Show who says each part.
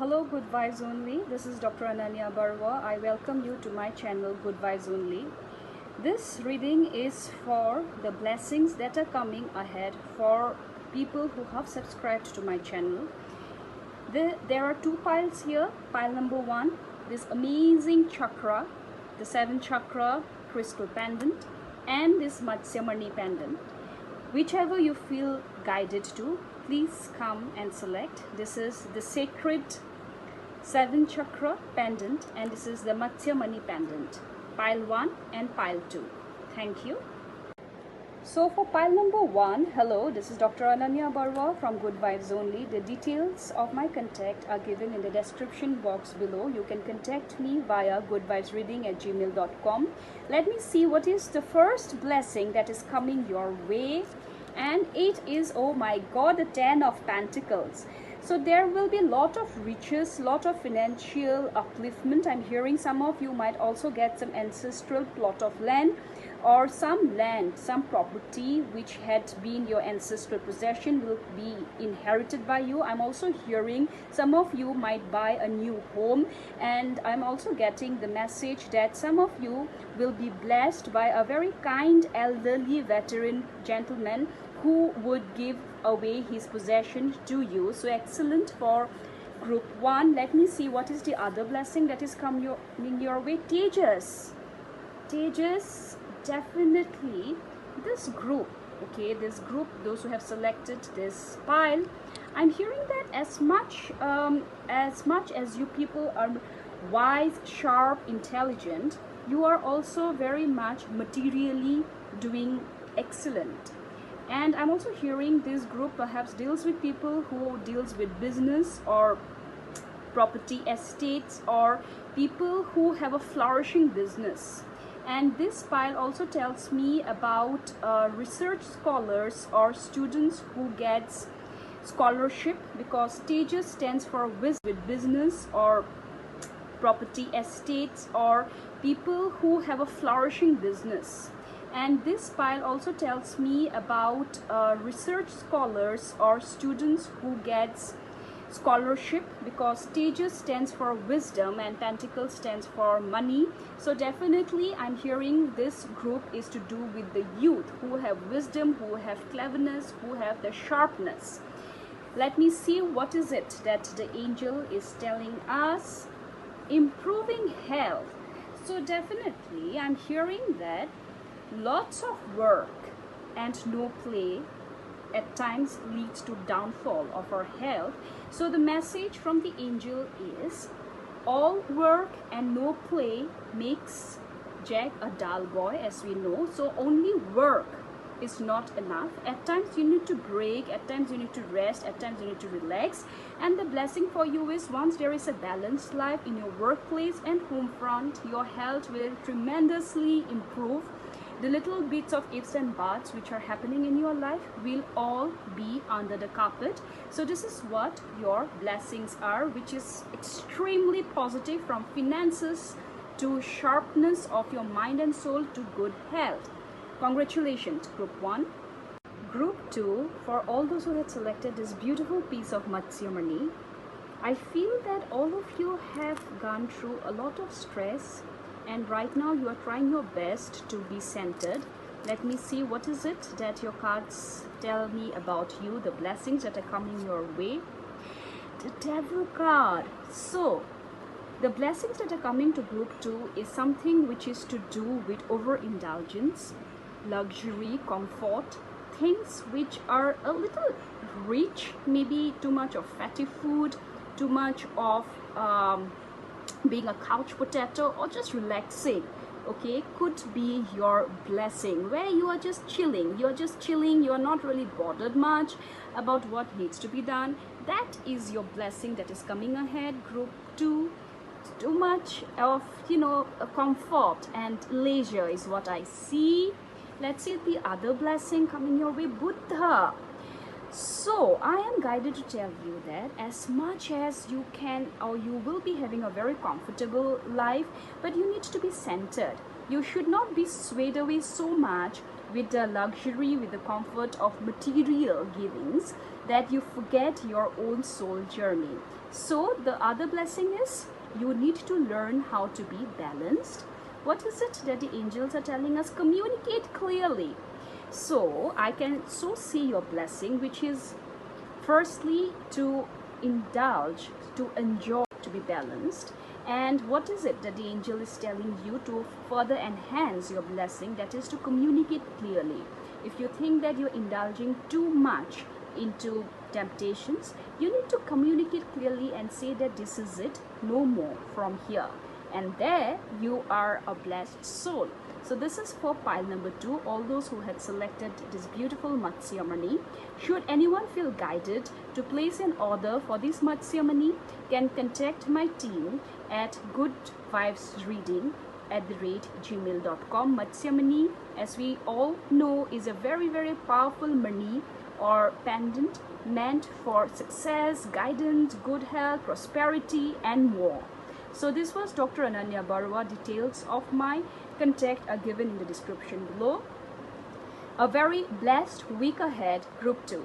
Speaker 1: Hello, Good Vibes Only. This is Dr. Ananya Barwa. I welcome you to my channel, Good Vibes Only. This reading is for the blessings that are coming ahead for people who have subscribed to my channel. There are two piles here. Pile number one, this amazing chakra, the 7th chakra crystal pendant, and this Matsyamani pendant. Whichever you feel guided to, please come and select. This is the sacred 7th chakra pendant, and this is the Matsyamani pendant, pile 1 and pile 2. Thank you. So for pile number 1, hello, this is Dr. Ananya Barwa from Good Vibes Only. The details of my contact are given in the description box below. You can contact me via goodvibesreading@gmail.com. Let me see what is the first blessing that is coming your way. And it is, oh my God, the 10 of Pentacles. So there will be a lot of riches, lot of financial upliftment. I'm hearing some of you might also get some ancestral plot of land or some land, some property which had been your ancestral possession will be inherited by you. I'm also hearing some of you might buy a new home, and I'm also getting the message that some of you will be blessed by a very kind elderly veteran gentleman who would give away his possession to you. So excellent for group 1. Let me see what is the other blessing that is coming your way. Tejas, definitely this group, okay, this group, those who have selected this pile, I'm hearing that as much as you people are wise, sharp, intelligent, you are also very much materially doing excellent. And I'm also hearing this group perhaps deals with people who deals with business or property estates, or people who have a flourishing business. And this pile also tells me about research scholars or students who gets scholarship, because Tejas stands for wisdom with business or property estates, or people who have a flourishing business. And this pile also tells me about research scholars or students who gets scholarship, because Tejas stands for wisdom and Pentacles stands for money. So definitely I'm hearing this group is to do with the youth who have wisdom, who have cleverness, who have the sharpness. Let me see what is it that the angel is telling us. Improving health. So definitely I'm hearing that lots of work and no play at times leads to downfall of our health. So the message from the angel is, all work and no play makes Jack a dull boy, as we know. So only work is not enough. At times you need to break, at times you need to rest, at times you need to relax. And the blessing for you is, once there is a balanced life in your workplace and home front, your health will tremendously improve. The little bits of ifs and buts which are happening in your life will all be under the carpet. So this is what your blessings are, which is extremely positive, from finances to sharpness of your mind and soul to good health. Congratulations, group 1. Group 2, for all those who had selected this beautiful piece of Matsyamani, I feel that all of you have gone through a lot of stress, and right now you are trying your best to be centered. Let me see what is it that your cards tell me about you, the blessings that are coming your way. The Devil card. So the blessings that are coming to group 2 is something which is to do with overindulgence, luxury, comfort, things which are a little rich, maybe too much of fatty food, too much of being a couch potato, or just relaxing, okay, could be your blessing, where you are just chilling, you're not really bothered much about what needs to be done. That is your blessing that is coming ahead, group 2. Too much of, comfort and leisure is what I see. Let's see the other blessing coming your way, Buddha. So I am guided to tell you that as much as you can, or you will be having a very comfortable life, but you need to be centered. You should not be swayed away so much with the luxury, with the comfort of material givings, that you forget your own soul journey. So the other blessing is you need to learn how to be balanced. What is it that the angels are telling us? Communicate clearly. So I can so see your blessing, which is firstly to indulge, to enjoy, to be balanced. And what is it that the angel is telling you to further enhance your blessing? That is to communicate clearly. If you think that you're indulging too much into temptations, you need to communicate clearly and say that this is it, no more from here. And there you are a blessed soul. So this is for pile number 2, all those who had selected this beautiful Matsya-mani. Should anyone feel guided to place an order for this Matsya-mani, can contact my team at goodvibesreading@gmail.com. Matsya-mani, as we all know, is a very, very powerful mani or pendant meant for success, guidance, good health, prosperity, and more. So this was Dr. Ananya Barua. Details of my contact are given in the description below. A very blessed week ahead, Group 2.